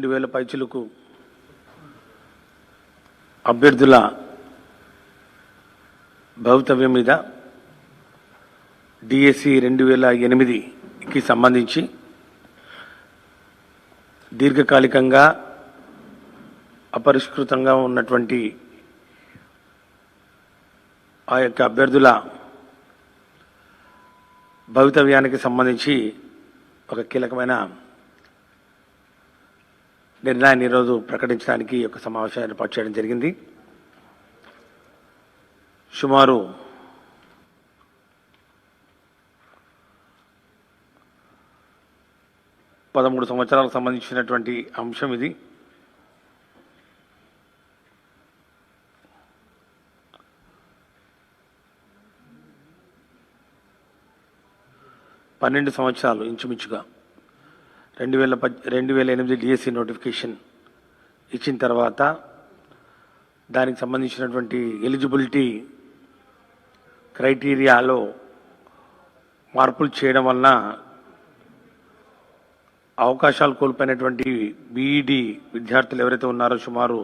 2000 పైచులకు అభ్యర్థుల భవితవ్యం మీద డిఎస్సి 2008కి సంబంధించి దీర్ఘకాలికంగా అపరిష్కృతంగా ఉన్నటువంటి ఆ యొక్క అభ్యర్థుల భవితవ్యానికి సంబంధించి ఒక కీలకమైన నిర్ణయాన్ని ఈరోజు ప్రకటించడానికి ఒక సమావేశాన్ని ఏర్పాటు చేయడం జరిగింది. సుమారు 13 సంవత్సరాలకు సంబంధించినటువంటి అంశం ఇది. పన్నెండు సంవత్సరాలు ఇంచుమించుగా 2008 డిఎస్సి నోటిఫికేషన్ ఇచ్చిన తర్వాత దానికి సంబంధించినటువంటి ఎలిజిబిలిటీ క్రైటీరియాలో మార్పులు చేయడం వలన అవకాశాలు కోల్పోయినటువంటి బీఈడి విద్యార్థులు ఎవరైతే ఉన్నారో సుమారు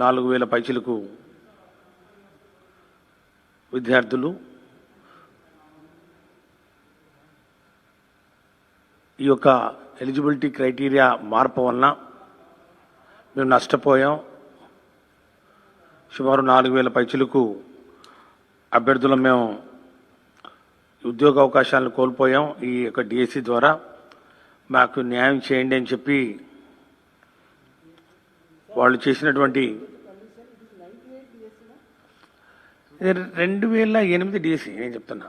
4000 పైచిలకు విద్యార్థులు ఈ యొక్క ఎలిజిబిలిటీ క్రైటీరియా మార్పు వలన మేము నష్టపోయాం. సుమారు 4000 పైచిలకు అభ్యర్థులు మేము ఉద్యోగ అవకాశాలను కోల్పోయాం. ఈ యొక్క డిఎస్సి ద్వారా మాకు న్యాయం చేయండి అని చెప్పి వాళ్ళు చేసినటువంటి 2008 డిఎస్సి నేను చెప్తున్నా.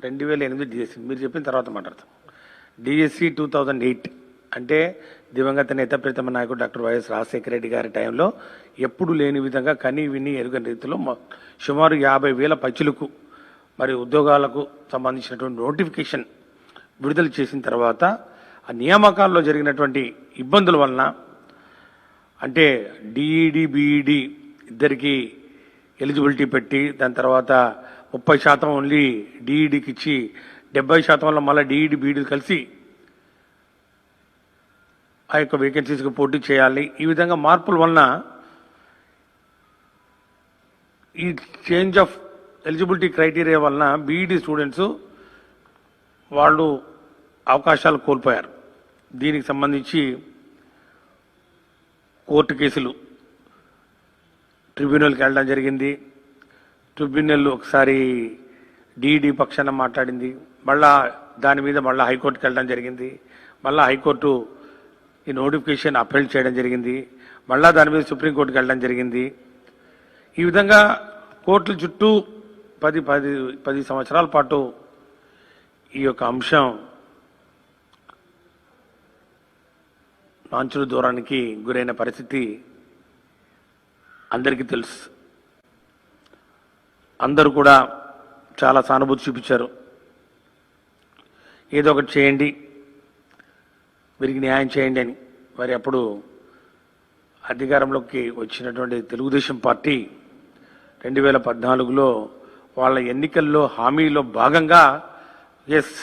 2008 డిఎస్సి మీరు చెప్పిన తర్వాత మాట్లాడతాం. డిఎస్సి 2008 అంటే దివంగత నేత ప్రీతమ నాయకుడు డాక్టర్ వైఎస్ రాజశేఖర రెడ్డి గారి టైంలో ఎప్పుడు లేని విధంగా కని విని ఎరుగని రీతిలో సుమారు 50,000 పైచులకు మరి ఉద్యోగాలకు సంబంధించినటువంటి నోటిఫికేషన్ విడుదల చేసిన తర్వాత ఆ నియామకాల్లో జరిగినటువంటి ఇబ్బందుల వలన అంటే డిఈడి బీఈడి ఇద్దరికి ఎలిజిబిలిటీ పెట్టి దాని తర్వాత 30% ఓన్లీ డిఈడికి ఇచ్చి 70% వల్ల మళ్ళీ డిఈడి బీఈడి కలిసి ఆ యొక్క వేకెన్సీస్కి పోటీ చేయాలి. ఈ విధంగా మార్పుల వలన ఈ చేంజ్ ఆఫ్ ఎలిజిబిలిటీ క్రైటీరియా వలన బీఈడి స్టూడెంట్స్ వాళ్ళు అవకాశాలు కోల్పోయారు. దీనికి సంబంధించి కోర్టు కేసులు ట్రిబ్యునల్కి వెళ్ళడం జరిగింది. ట్రిబ్యునల్ ఒకసారి డిఈడి పక్షాన మాట్లాడింది. మళ్ళా దాని మీద మళ్ళీ హైకోర్టుకి వెళ్ళడం జరిగింది. మళ్ళీ హైకోర్టు ఈ నోటిఫికేషన్ అప్పీల్ చేయడం జరిగింది. మళ్ళా దాని మీద సుప్రీంకోర్టుకి వెళ్ళడం జరిగింది. ఈ విధంగా కోర్టుల చుట్టూ 10 సంవత్సరాల పాటు ఈ యొక్క అంశం నాంచుల దూరానికి గురైన పరిస్థితి అందరికీ తెలుసు. అందరూ కూడా చాలా సానుభూతి చూపించారు. ఏదో ఒకటి చేయండి, వీరికి న్యాయం చేయండి అని. మరి అప్పుడు అధికారంలోకి వచ్చినటువంటి తెలుగుదేశం పార్టీ 2014లో వాళ్ళ ఎన్నికల్లో హామీలో భాగంగా ఎస్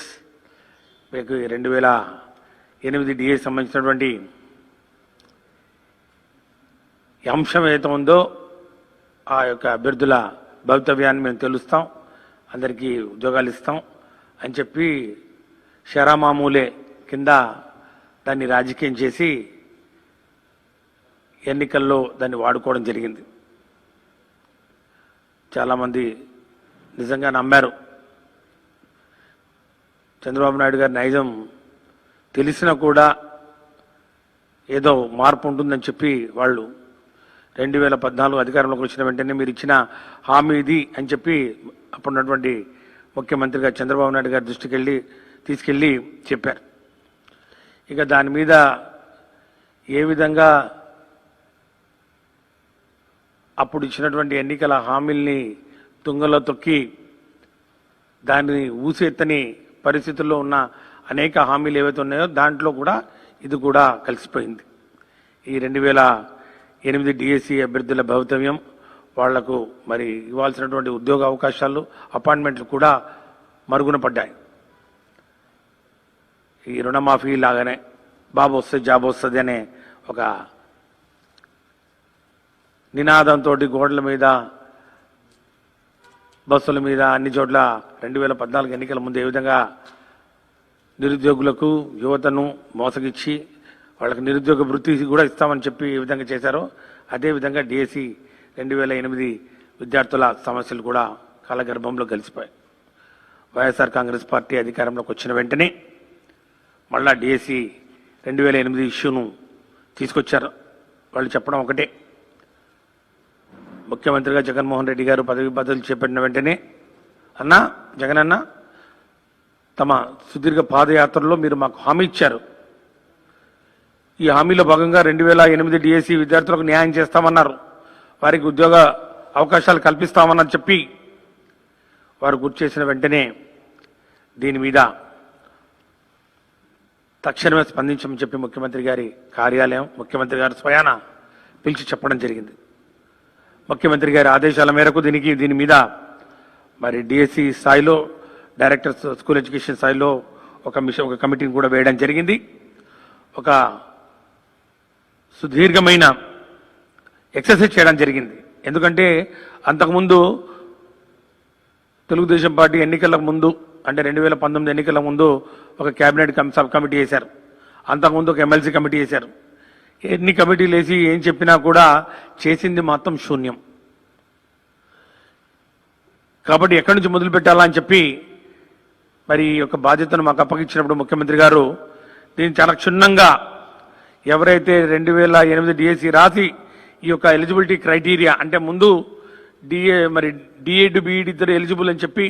మీకు 2008 డిఏ సంబంధించినటువంటి అంశం ఏదైతే ఉందో ఆ యొక్క అభ్యర్థుల భవితవ్యాన్ని మేము తెలుస్తాం, అందరికీ ఉద్యోగాలు ఇస్తాం అని చెప్పి షరామామూలే కింద దాన్ని రాజకీయం చేసి ఎన్నికల్లో దాన్ని వాడుకోవడం జరిగింది. చాలామంది నిజంగా నమ్మారు. చంద్రబాబు నాయుడు గారి నైజం తెలిసినా కూడా ఏదో మార్పు ఉంటుందని చెప్పి వాళ్ళు 2014 అధికారంలోకి వచ్చిన వెంటనే మీరు ఇచ్చిన హామీ ఇది అని చెప్పి అప్పుడున్నటువంటి ముఖ్యమంత్రిగా చంద్రబాబు నాయుడు గారి దృష్టికి తీసుకెళ్ళి చెప్పారు. ఇక దాని మీద ఏ విధంగా అప్పుడు ఇచ్చినటువంటి ఎన్నికల హామీల్ని తుంగలో తొక్కి దాన్ని ఊసెత్తని పరిస్థితుల్లో ఉన్న అనేక హామీలు ఏవైతే ఉన్నాయో దాంట్లో కూడా ఇది కూడా కలిసిపోయింది. ఈ 2008 డిఎస్సి అభ్యర్థుల భవితవ్యం వాళ్లకు మరి ఇవ్వాల్సినటువంటి ఉద్యోగ అవకాశాలు అపాయింట్మెంట్లు కూడా మరుగున పడ్డాయి. ఈ రుణమాఫీ లాగానే బాబు వస్తుంది జాబ్ వస్తుంది అనే ఒక నినాదంతో గోడల మీద బస్సుల మీద అన్ని చోట్ల 2014 ఎన్నికల ముందు ఏ విధంగా నిరుద్యోగులకు యువతను మోసగిచ్చి వాళ్ళకి నిరుద్యోగ వృత్తి కూడా ఇస్తామని చెప్పి ఏ విధంగా చేశారో అదేవిధంగా డిఎస్సి 2008 విద్యార్థుల సమస్యలు కూడా కాలగర్భంలో కలిసిపోయాయి. వైఎస్ఆర్ కాంగ్రెస్ పార్టీ అధికారంలోకి వచ్చిన వెంటనే మళ్ళా డిఎస్సి 2008 ఇష్యూను తీసుకొచ్చారు. వాళ్ళు చెప్పడం ఒకటే, ముఖ్యమంత్రిగా జగన్మోహన్ రెడ్డి గారు పదవి బదులు చేపట్టిన వెంటనే జగన్ అన్న తమ సుదీర్ఘ పాదయాత్రలో మీరు మాకు హామీ ఇచ్చారు. ఈ హామీలో భాగంగా 2008 డిఎస్సి విద్యార్థులకు న్యాయం చేస్తామన్నారు, వారికి ఉద్యోగ అవకాశాలు కల్పిస్తామని చెప్పి వారు గుర్తు చేసిన వెంటనే దీని మీద తక్షణమే స్పందించమని చెప్పి ముఖ్యమంత్రి గారి కార్యాలయం ముఖ్యమంత్రి గారు స్వయాన పిలిచి చెప్పడం జరిగింది. ముఖ్యమంత్రి గారి ఆదేశాల మేరకు దీని మీద మరి డిఎస్సి స్థాయిలో డైరెక్టర్ స్కూల్ ఎడ్యుకేషన్ స్థాయిలో ఒక కమిటీని కూడా వేయడం జరిగింది. ఒక సుదీర్ఘమైన ఎక్సర్సైజ్ చేయడం జరిగింది. ఎందుకంటే అంతకుముందు తెలుగుదేశం పార్టీ ఎన్నికల ముందు అంటే 2019 ఎన్నికల ముందు ఒక కేబినెట్ సబ్ కమిటీ వేశారు, అంతకుముందు ఒక ఎమ్మెల్సీ కమిటీ వేశారు. ఎన్ని కమిటీలు వేసి ఏం చెప్పినా కూడా చేసింది మాత్రం శూన్యం. కాబట్టి ఎక్కడి నుంచి మొదలు పెట్టాలా అని చెప్పి మరి ఈ యొక్క బాధ్యతను మాకు అప్పగించినప్పుడు ముఖ్యమంత్రి గారు దీన్ని చాలా క్షుణ్ణంగా ఎవరైతే 2008 డిఎస్సి రాసి ఈ యొక్క ఎలిజిబిలిటీ క్రైటీరియా అంటే ముందు డిఏడ్ బీఈడి ఇద్దరు ఎలిజిబుల్ అని చెప్పి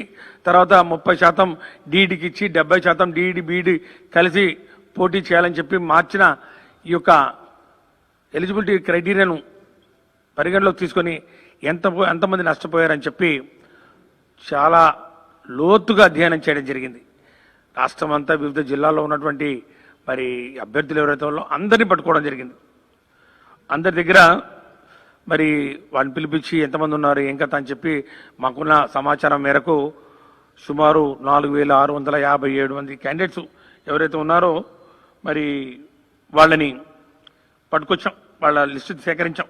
తర్వాత 30% డిఈడికి ఇచ్చి 70% డిఈడి బీఈడి కలిసి పోటీ చేయాలని చెప్పి మార్చిన ఈ యొక్క ఎలిజిబిలిటీ క్రైటీరియాను పరిగణలోకి తీసుకొని ఎంతమంది నష్టపోయారని చెప్పి చాలా లోతుగా అధ్యయనం చేయడం జరిగింది. రాష్ట్రం అంతా వివిధ జిల్లాల్లో ఉన్నటువంటి మరి అభ్యర్థులు ఎవరైతే వాళ్ళో అందరినీ పట్టుకోవడం జరిగింది. అందరి దగ్గర మరి వాళ్ళని పిలిపించి ఎంతమంది ఉన్నారు ఏం కథ అని చెప్పి మాకున్న సమాచారం మేరకు సుమారు 4657 మంది క్యాండిడేట్స్ ఎవరైతే ఉన్నారో మరి వాళ్ళని పట్టుకొచ్చాం, వాళ్ళ లిస్టు సేకరించాం.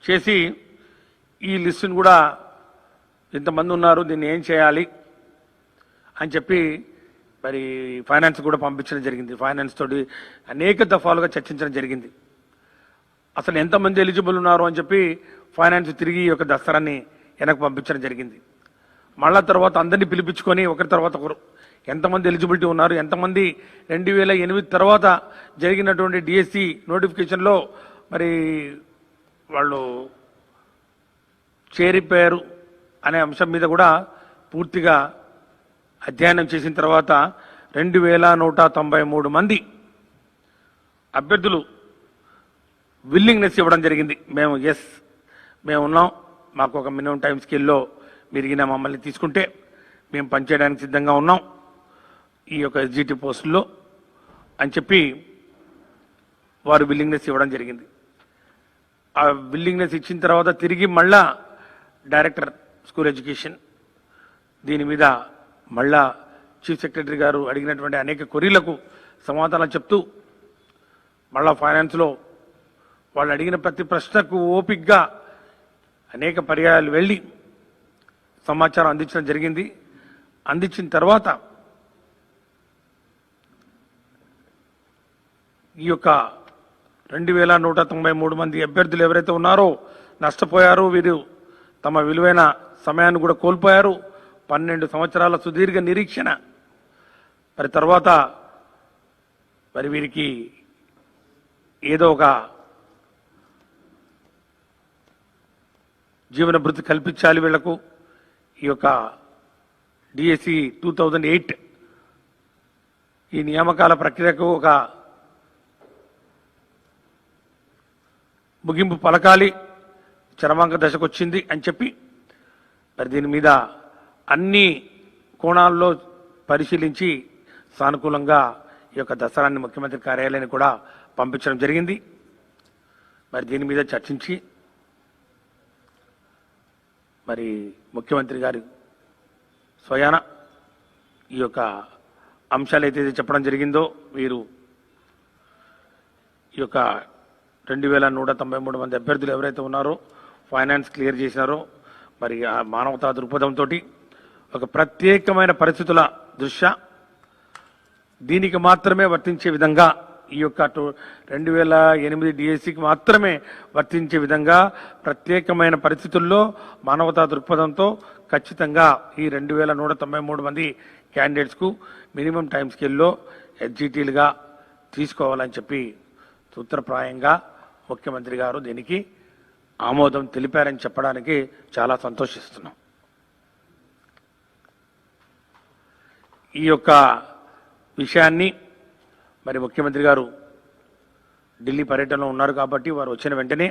చేసి ఈ లిస్టును కూడా ఇంతమంది ఉన్నారు దీన్ని ఏం చేయాలి అని చెప్పి మరి ఫైనాన్స్ కూడా పంపించడం జరిగింది. ఫైనాన్స్ తోటి అనేక దఫాలుగా చర్చించడం జరిగింది. అసలు ఎంతమంది ఎలిజిబుల్ ఉన్నారు అని చెప్పి ఫైనాన్స్ తిరిగి ఈ యొక్క దస్తరాన్ని వెనక్కి పంపించడం జరిగింది. మళ్ళా తర్వాత అందరినీ పిలిపించుకొని ఒకరి తర్వాత ఒకరు ఎంతమంది ఎలిజిబిలిటీ ఉన్నారు, ఎంతమంది 2008 తర్వాత జరిగినటువంటి డిఎస్సి నోటిఫికేషన్లో మరి వాళ్ళు చేరిపోయారు అనే అంశం మీద కూడా పూర్తిగా అధ్యయనం చేసిన తర్వాత 2193 మంది అభ్యర్థులు విల్లింగ్నెస్ ఇవ్వడం జరిగింది. మేము ఉన్నాం, మాకు ఒక మినిమం టైం స్కేల్లో మెరిగిన మమ్మల్ని తీసుకుంటే మేము పనిచేయడానికి సిద్ధంగా ఉన్నాం ఈ యొక్క ఎస్జిటి పోస్టుల్లో అని చెప్పి వారు విల్లింగ్నెస్ ఇవ్వడం జరిగింది. ఆ విల్లింగ్నెస్ ఇచ్చిన తర్వాత తిరిగి మళ్ళా డైరెక్టర్ స్కూల్ ఎడ్యుకేషన్ దీని మీద మళ్ళా చీఫ్ సెక్రటరీ గారు అడిగినటువంటి అనేక క్వరీలకు సమాధానం చెప్తూ మళ్ళా ఫైనాన్స్లో వాళ్ళు అడిగిన ప్రతి ప్రశ్నకు ఓపిక్గా అనేక పర్యాయాలు వెళ్ళి సమాచారం అందించడం జరిగింది. అందించిన తర్వాత ఈ యొక్క 2193 మంది అభ్యర్థులు ఎవరైతే ఉన్నారో నష్టపోయారో వీరు తమ విలువైన సమయాన్ని కూడా కోల్పోయారు. 12 సంవత్సరాల సుదీర్ఘ నిరీక్షణ మరి తర్వాత మరి వీరికి ఏదో ఒక జీవన భృతి కల్పించాలి వీళ్లకు. ఈ యొక్క డిఎస్సి 2008 ఈ నియామకాల ప్రక్రియకు ఒక ముగింపు పలకాలి, చరమాంక దశకు వచ్చింది అని చెప్పి మరి దీని మీద అన్ని కోణాల్లో పరిశీలించి సానుకూలంగా ఈ యొక్క దసరాన్ని ముఖ్యమంత్రి కార్యాలయాన్ని కూడా పంపించడం జరిగింది. మరి దీని మీద చర్చించి మరి ముఖ్యమంత్రి గారి స్వయాన ఈ యొక్క అంశాలు అయితే చెప్పడం జరిగిందో వీరు ఈ యొక్క 2193 మంది అభ్యర్థులు ఎవరైతే ఉన్నారో ఫైనాన్స్ క్లియర్ చేసినారో మరి ఆ మానవతా దృక్పథంతో ఒక ప్రత్యేకమైన పరిస్థితుల దృష్ట్యా దీనికి మాత్రమే వర్తించే విధంగా ఈ యొక్క 2008 డిఎస్సికి మాత్రమే వర్తించే విధంగా ప్రత్యేకమైన పరిస్థితుల్లో మానవతా దృక్పథంతో ఖచ్చితంగా ఈ 2193 మంది క్యాండిడేట్స్కు మినిమం టైం స్కేల్లో ఎస్జిటీలుగా తీసుకోవాలని చెప్పి సూత్రప్రాయంగా ముఖ్యమంత్రి గారు దీనికి ఆమోదం తెలిపారని చెప్పడానికి చాలా సంతోషిస్తున్నాం. ఈ యొక్క విషయాన్ని మరి ముఖ్యమంత్రి గారు ఢిల్లీ పర్యటనలో ఉన్నారు కాబట్టి వారు వచ్చిన వెంటనే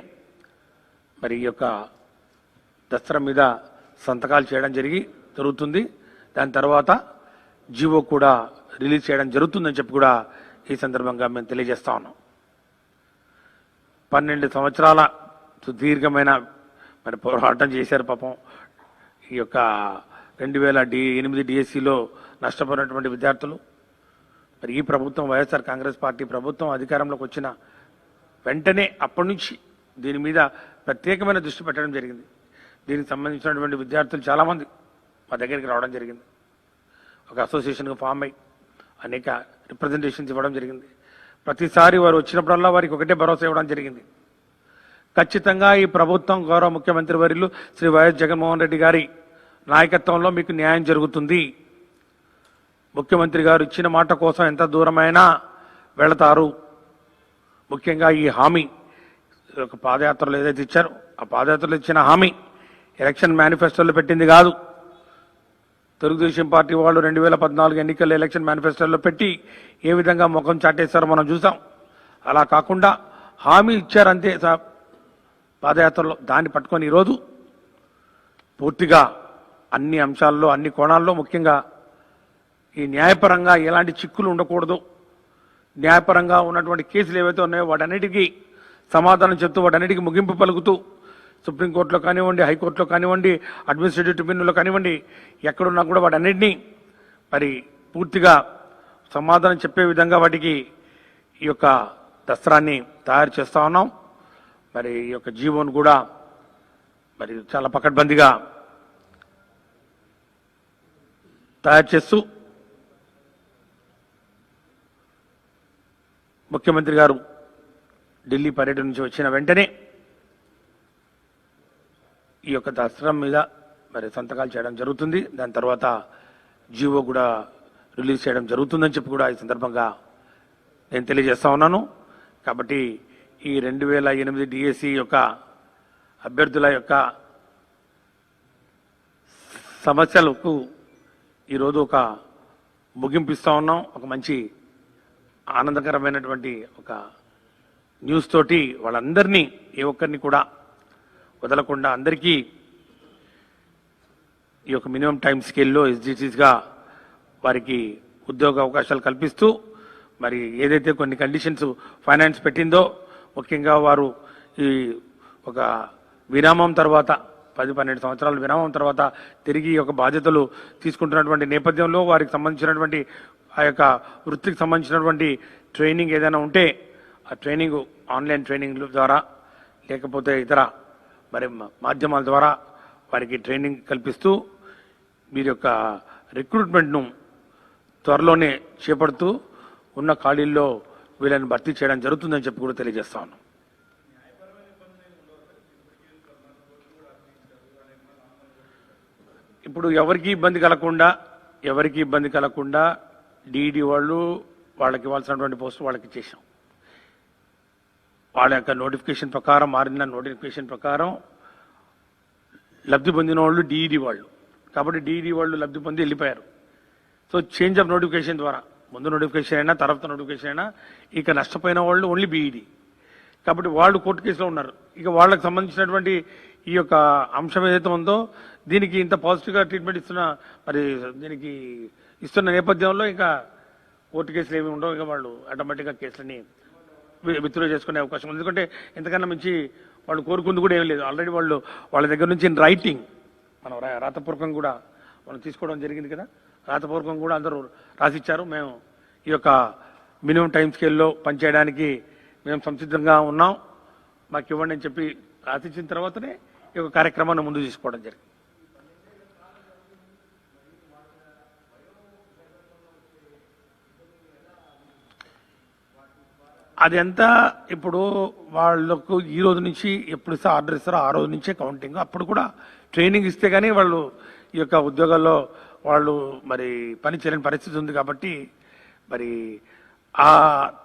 మరి ఈ యొక్క దస్త్రం మీద సంతకాలు చేయడం జరుగుతుంది. దాని తర్వాత జీవో కూడా రిలీజ్ చేయడం జరుగుతుందని చెప్పి కూడా ఈ సందర్భంగా మేము తెలియజేస్తా ఉన్నాం. 12 సంవత్సరాల సుదీర్ఘమైన మరి పోరాటం చేశారు పాపం. ఈ యొక్క 2008 డిఎస్సిలో నష్టపోయినటువంటి విద్యార్థులు మరి ఈ ప్రభుత్వం వైఎస్ఆర్ కాంగ్రెస్ పార్టీ ప్రభుత్వం అధికారంలోకి వచ్చిన వెంటనే అప్పటి నుంచి దీని మీద ప్రత్యేకమైన దృష్టి పెట్టడం జరిగింది. దీనికి సంబంధించినటువంటి విద్యార్థులు చాలామంది మా దగ్గరికి రావడం జరిగింది. ఒక అసోసియేషన్గా ఫామ్ అయ్యి అనేక రిప్రజెంటేషన్స్ ఇవ్వడం జరిగింది. ప్రతిసారి వారు వచ్చినప్పుడల్లా వారికి ఒకటే భరోసా ఇవ్వడం జరిగింది. ఖచ్చితంగా ఈ ప్రభుత్వం గౌరవ ముఖ్యమంత్రి వర్యులు శ్రీ వైఎస్ జగన్మోహన్ రెడ్డి గారి నాయకత్వంలో మీకు న్యాయం జరుగుతుంది. ముఖ్యమంత్రి గారు ఇచ్చిన మాట కోసం ఎంత దూరమైనా వెళతారు. ముఖ్యంగా ఈ హామీ ఒక పాదయాత్రలో ఏదైతే ఇచ్చారో ఆ పాదయాత్రలో ఇచ్చిన హామీ ఎలక్షన్ మేనిఫెస్టోలో పెట్టింది కాదు. తెలుగుదేశం పార్టీ వాళ్ళు 2014 ఎన్నికల ఎలక్షన్ మేనిఫెస్టోలో పెట్టి ఏ విధంగా ముఖం చాటేశారో మనం చూసాం. అలా కాకుండా హామీ ఇచ్చారంతే పాదయాత్రలో. దాన్ని పట్టుకొని ఈరోజు పూర్తిగా అన్ని అంశాల్లో అన్ని కోణాల్లో ముఖ్యంగా ఈ న్యాయపరంగా ఎలాంటి చిక్కులు ఉండకూడదు, న్యాయపరంగా ఉన్నటువంటి కేసులు ఏవైతే ఉన్నాయో వాటన్నిటికీ సమాధానం చెప్తూ వాటన్నిటికీ ముగింపు పలుకుతూ సుప్రీంకోర్టులో కానివ్వండి, హైకోర్టులో కానివ్వండి, అడ్మినిస్ట్రేటివ్ ట్రిబ్యునల్లో కానివ్వండి, ఎక్కడున్నా కూడా వాటన్నిటినీ మరి పూర్తిగా సమాధానం చెప్పే విధంగా వాటికి ఈ యొక్క దస్త్రాన్ని తయారు చేస్తూ ఉన్నాం. మరి ఈ యొక్క జీవోను కూడా మరి చాలా పకడ్బందీగా తయారు చేస్తూ ముఖ్యమంత్రి గారు ఢిల్లీ పర్యటన నుంచి వచ్చిన వెంటనే ఈ యొక్క దస్త్రం మీద మరి సంతకాలు చేయడం జరుగుతుంది. దాని తర్వాత జీవో కూడా రిలీజ్ చేయడం జరుగుతుందని చెప్పి కూడా ఈ సందర్భంగా నేను తెలియజేస్తా ఉన్నాను. కాబట్టి ఈ 2008 డిఎస్సి యొక్క అభ్యర్థుల యొక్క సమస్యలకు ఈరోజు ఒక ముగింపు ఇస్తా ఉన్నాం. ఒక మంచి ఆనందకరమైనటువంటి ఒక న్యూస్ తోటి వాళ్ళందరినీ ఏ ఒక్కరిని కూడా వదలకుండా అందరికీ ఈ యొక్క మినిమం టైం స్కేల్లో ఎస్జిటీస్గా వారికి ఉద్యోగ అవకాశాలు కల్పిస్తూ మరి ఏదైతే కొన్ని కండిషన్స్ ఫైనాన్స్ పెట్టిందో ముఖ్యంగా వారు ఈ ఒక విరామం తర్వాత 10-12 సంవత్సరాల విరామం తర్వాత తిరిగి ఒక బాధ్యతలు తీసుకుంటున్నటువంటి నేపథ్యంలో వారికి సంబంధించినటువంటి ఆ యొక్క వృత్తికి సంబంధించినటువంటి ట్రైనింగ్ ఏదైనా ఉంటే ఆ ట్రైనింగ్ ఆన్లైన్ ట్రైనింగ్ ద్వారా లేకపోతే ఇతర మరి మాధ్యమాల ద్వారా వారికి ట్రైనింగ్ కల్పిస్తూ వీరి యొక్క రిక్రూట్మెంట్ను త్వరలోనే చేపడుతూ ఉన్న ఖాళీల్లో వీళ్ళని భర్తీ చేయడం జరుగుతుందని చెప్పి కూడా తెలియజేస్తా ఉన్నాం. ఇప్పుడు ఎవరికి ఇబ్బంది కలగకుండా డిఈడి వాళ్ళు వాళ్ళకి ఇవ్వాల్సినటువంటి పోస్టు వాళ్ళకి ఇచ్చేసాం. వాళ్ళ యొక్క నోటిఫికేషన్ ప్రకారం మారిన నోటిఫికేషన్ ప్రకారం లబ్ధి పొందిన వాళ్ళు డిఈడి వాళ్ళు కాబట్టి డిఈడి వాళ్ళు లబ్ధి పొంది వెళ్ళిపోయారు. సో చేంజ్ ఆఫ్ నోటిఫికేషన్ ద్వారా ముందు నోటిఫికేషన్ అయినా తర్వాత నోటిఫికేషన్ అయినా ఇక నష్టపోయిన వాళ్ళు ఓన్లీ బీఈడి కాబట్టి వాళ్ళు కోర్టు కేసులో ఉన్నారు. ఇక వాళ్ళకి సంబంధించినటువంటి ఈ యొక్క అంశం ఏదైతే ఉందో దీనికి ఇంత పాజిటివ్గా ట్రీట్మెంట్ దీనికి ఇస్తున్న నేపథ్యంలో ఇక కోర్టు కేసులు ఏమి ఉండవు. ఇక వాళ్ళు ఆటోమేటిక్గా కేసులని విత్డ్రా చేసుకునే అవకాశం ఉంది. ఎందుకంటే ఎంతకన్నా మించి వాళ్ళు కోరుకుంది కూడా ఏం లేదు. ఆల్రెడీ వాళ్ళ దగ్గర నుంచి రైటింగ్ మనం రాతపూర్వకంగా కూడా మనం తీసుకోవడం జరిగింది కదా. రాతపూర్వకంగా కూడా అందరూ రాసిచ్చారు. మేము ఈ యొక్క మినిమం టైం స్కేల్లో పనిచేయడానికి మేము సంసిద్ధంగా ఉన్నాం, మాకు ఇవ్వండి అని చెప్పి ఆశించిన తర్వాతనే ఈ యొక్క కార్యక్రమాన్ని ముందు తీసుకోవడం జరిగింది. అది ఎంత ఇప్పుడు వాళ్ళకు ఈ రోజు నుంచి ఎప్పుడు ఇస్తే ఆర్డర్ ఇస్తారో ఆ రోజు నుంచే కౌంటింగ్. అప్పుడు కూడా ట్రైనింగ్ ఇస్తే కానీ వాళ్ళు ఈ యొక్క ఉద్యోగాల్లో వాళ్ళు మరి పని చేయలేని పరిస్థితి ఉంది. కాబట్టి మరి ఆ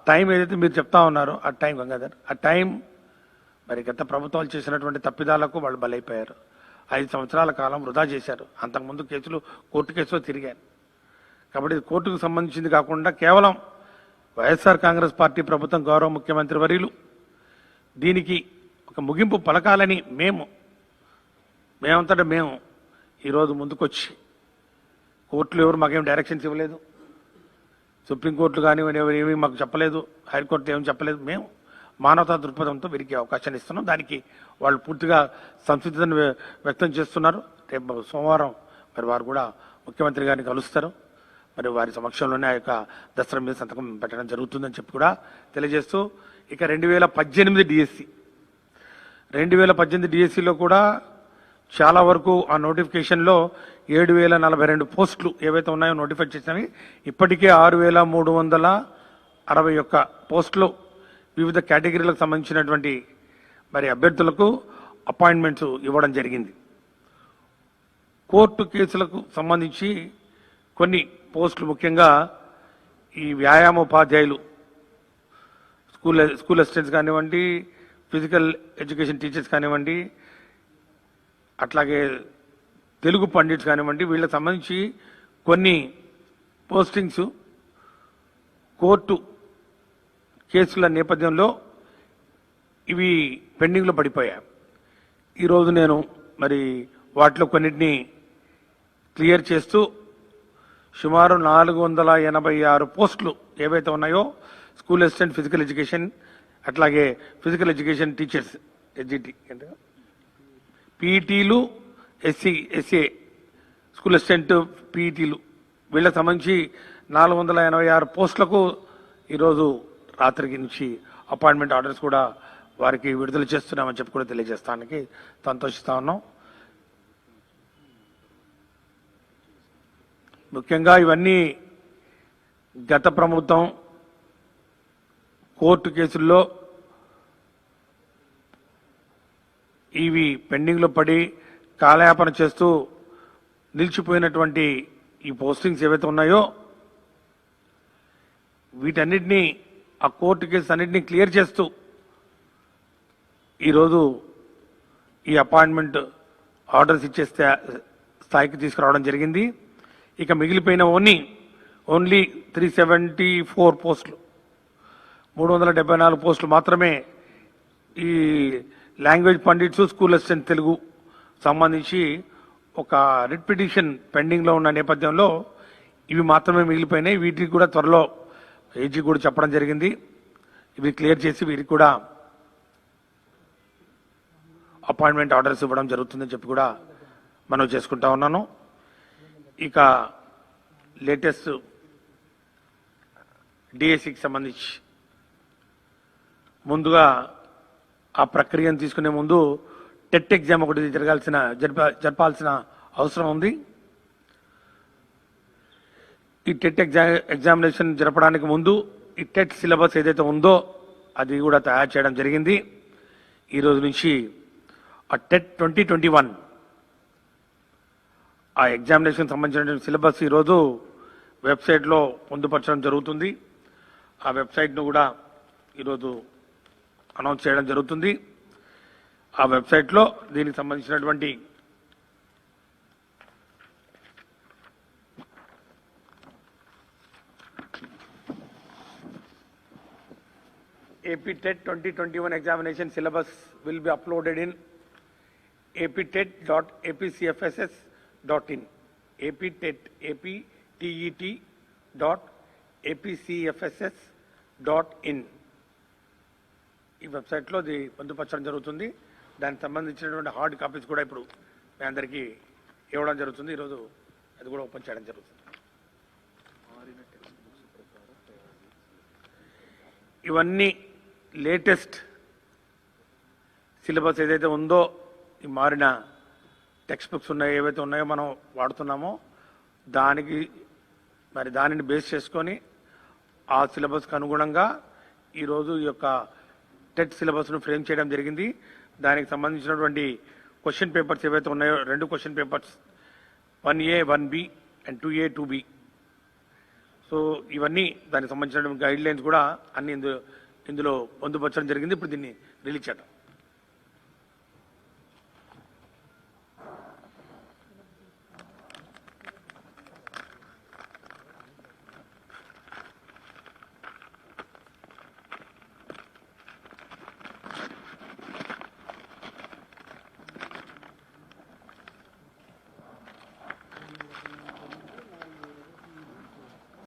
టైం ఏదైతే మీరు చెప్తా ఉన్నారో ఆ టైం గంగాధర్, ఆ టైం మరి గత ప్రభుత్వాలు చేసినటువంటి తప్పిదాలకు వాళ్ళు బలైపోయారు. 5 సంవత్సరాల కాలం వృధా చేశారు. అంతకుముందు కేసులు కోర్టు కేసులో తిరిగారు. కాబట్టి ఇది కోర్టుకు సంబంధించింది కాకుండా కేవలం వైఎస్ఆర్ కాంగ్రెస్ పార్టీ ప్రభుత్వం, గౌరవ ముఖ్యమంత్రి వర్యులు దీనికి ఒక ముగింపు పలకాలని మేమంతటా మేము ఈరోజు ముందుకొచ్చి, కోర్టులు ఎవరు మాకేం డైరెక్షన్స్ ఇవ్వలేదు, సుప్రీంకోర్టులు కానివ్వండి ఎవరు ఏమీ మాకు చెప్పలేదు, హైకోర్టు ఏమీ చెప్పలేదు. మేము మానవతా దృక్పథంతో వీరికి అవకాశాన్ని ఇస్తున్నాం. దానికి వాళ్ళు పూర్తిగా సంసిద్ధతను వ్యక్తం చేస్తున్నారు. రేపు సోమవారం మరి వారు కూడా ముఖ్యమంత్రి గారిని కలుస్తారు. మరి వారి సమక్షంలోనే ఆ యొక్క దసరా మీద సంతకం పెట్టడం జరుగుతుందని చెప్పి కూడా తెలియజేస్తూ, ఇక 2018 డిఎస్సి 2018 డిఎస్సిలో కూడా చాలా వరకు ఆ నోటిఫికేషన్లో 7,042 పోస్టులు ఏవైతే ఉన్నాయో నోటిఫై చేసినవి ఇప్పటికే 6,361 పోస్టులు వివిధ కేటగిరీలకు సంబంధించినటువంటి మరి అభ్యర్థులకు అపాయింట్మెంట్స్ ఇవ్వడం జరిగింది. కోర్టు కేసులకు సంబంధించి కొన్ని పోస్టులు, ముఖ్యంగా ఈ వ్యాయామోపాధ్యాయులు, స్కూల్ అసిస్టెంట్స్ కానివ్వండి, ఫిజికల్ ఎడ్యుకేషన్ టీచర్స్ కానివ్వండి, అట్లాగే తెలుగు పండిట్స్ కానివ్వండి, వీళ్ళకి సంబంధించి కొన్ని పోస్టింగ్స్ కోర్టు కేసుల నేపథ్యంలో ఇవి పెండింగ్లో పడిపోయాయి. ఈరోజు నేను మరి వాటిలో కొన్నిటిని క్లియర్ చేస్తూ సుమారు 486 పోస్టులు ఏవైతే ఉన్నాయో స్కూల్ అసిస్టెంట్ ఫిజికల్ ఎడ్యుకేషన్, అట్లాగే ఫిజికల్ ఎడ్యుకేషన్ టీచర్స్, ఎస్జిటి, పీఈటీలు, ఎస్ఏ స్కూల్ అసిస్టెంట్ పీఈటీలు, వీళ్ళకి సంబంధించి 486 పోస్టులకు ఈరోజు రాత్రికి నుంచి అపాయింట్మెంట్ ఆర్డర్స్ కూడా వారికి విడుదల చేస్తున్నామని చెప్పి కూడా తెలియజేస్తానికి సంతోషిస్తా ఉన్నాం. ముఖ్యంగా ఇవన్నీ గత ప్రభుత్వం కోర్టు కేసుల్లో ఇవి పెండింగ్లో పడి కాలయాపన చేస్తూ నిలిచిపోయినటువంటి ఈ పోస్టింగ్స్ ఏవైతే ఉన్నాయో వీటన్నిటినీ, ఆ కోర్టు కేసు అన్నింటినీ క్లియర్ చేస్తూ ఈరోజు ఈ అపాయింట్మెంట్ ఆర్డర్స్ ఇచ్చే స్థాయికి తీసుకురావడం జరిగింది. ఇక మిగిలిపోయిన ఓన్లీ 374 పోస్టులు, 374 పోస్టులు మాత్రమే ఈ language pundits, school assistant Telugu సంబంధించి ఒక రిట్ పిటిషన్ పెండింగ్లో ఉన్న నేపథ్యంలో ఇవి మాత్రమే మిగిలిపోయినాయి. వీటికి కూడా త్వరలో ఏజీ కూడా చెప్పడం జరిగింది. ఇవి క్లియర్ చేసి వీరికి కూడా అపాయింట్మెంట్ ఆర్డర్స్ ఇవ్వడం జరుగుతుందని చెప్పి కూడా మనం చేసుకుంటా ఉన్నాను. ఇక లేటెస్ట్ డిఎస్సికి సంబంధించి ముందుగా ఆ ప్రక్రియను తీసుకునే ముందు టెట్ ఎగ్జామ్ ఒకటి జరపాల్సిన అవసరం ఉంది. ఈ టెట్ ఎగ్జామినేషన్ జరపడానికి ముందు ఈ టెట్ సిలబస్ ఏదైతే ఉందో అది కూడా తయారు చేయడం జరిగింది. ఈ రోజు నుంచి ఆ టెట్ 2021 ఆ ఎగ్జామినేషన్ సంబంధించిన సిలబస్ ఈరోజు వెబ్సైట్లో పొందుపరచడం జరుగుతుంది. ఆ వెబ్సైట్ను కూడా ఈరోజు అనౌన్స్ చేయడం జరుగుతుంది. ఆ వెబ్సైట్లో దీనికి సంబంధించినటువంటి AP TET 2021 examination syllabus will be uploaded in aptet.apcfss.in, aptet.apcfss.in. ఈ వెబ్సైట్లో అది పొందుపరచడం జరుగుతుంది. దానికి సంబంధించినటువంటి హార్డ్ కాపీస్ కూడా ఇప్పుడు మీ అందరికీ ఇవ్వడం జరుగుతుంది. ఈరోజు అది కూడా ఓపెన్ చేయడం జరుగుతుంది. ఇవన్నీ లేటెస్ట్ సిలబస్ ఏదైతే ఉందో ఈ మారిన టెక్స్ట్ బుక్స్ ఉన్నాయో ఏవైతే ఉన్నాయో మనం వాడుతున్నామో దానిని బేస్ చేసుకొని ఆ సిలబస్కి అనుగుణంగా ఈరోజు ఈ యొక్క టెట్ సిలబస్ను ఫ్రేమ్ చేయడం జరిగింది. దానికి సంబంధించినటువంటి క్వశ్చన్ పేపర్స్ ఏవైతే ఉన్నాయో 2 question papers 1A 1B and 2A 2B. So ఇవన్నీ దానికి సంబంధించిన గైడ్ లైన్స్ కూడా అన్ని ఇందులో పొందుపరచడం జరిగింది. ఇప్పుడు దీన్ని రిలీజ్ చేద్దాం.